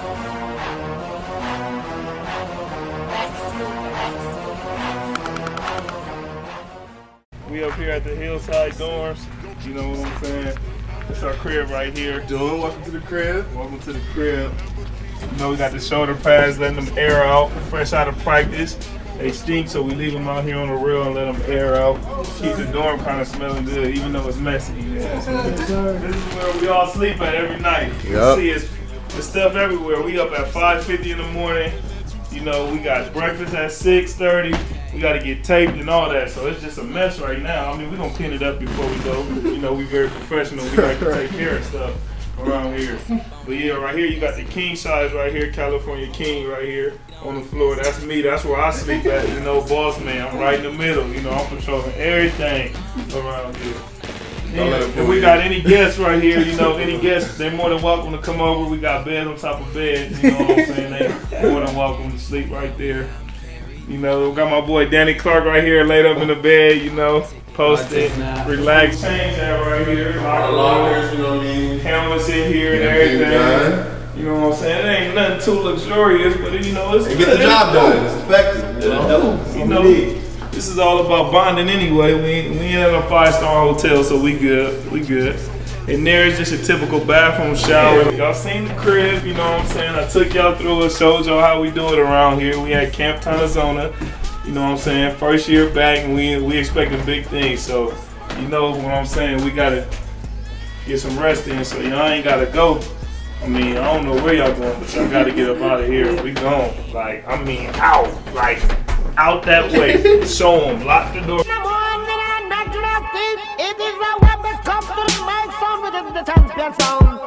We up here at the Hillside Dorms, you know what I'm saying? It's our crib right here. Doing, welcome to the crib. Welcome to the crib. You know, we got the shoulder pads, letting them air out, fresh out of practice. They stink, so we leave them out here on the rail and let them air out. Keep the dorm kind of smelling good, even though it's messy. Yeah, so this is where we all sleep at every night. You can see it's stuff everywhere. We up at 5:50 in the morning. You know, we got breakfast at 6:30. We got to get taped and all that, so it's just a mess right now. I mean, we're going to clean it up before we go. You know, we very professional. We like to take care of stuff around here. But yeah, right here, you got the king size right here, California King right here on the floor. That's me. That's where I sleep at, you know, boss man. I'm right in the middle. You know, I'm controlling everything around here. Yeah, if we got any guests right here, you know, any guests, they're more than welcome to come over. We got bed on top of bed, you know what I'm saying? They're more than welcome to sleep right there. You know, we got my boy Danny Clark right here laid up in the bed, you know, posted, relaxed. Change that right here. Lockers, you know what I mean? Helmets in here and everything. You know what I'm saying? It ain't nothing too luxurious, but you know, it's get the job done. It's effective. You know, this is all about bonding anyway. We ain't at a 5-star hotel, so we good. We good. And there is just a typical bathroom shower. Y'all seen the crib, you know what I'm saying? I took y'all through it, showed y'all how we do it around here. We at Camp Tonazona, you know what I'm saying? First year back, and we expecting big things. So, you know what I'm saying? We gotta get some rest in, so y'all ain't gotta go. I mean, I don't know where y'all going, but y'all gotta get up out of here. We gone. Like, I mean, out. Like, out that way. Show them. Lock the door. The champion sound.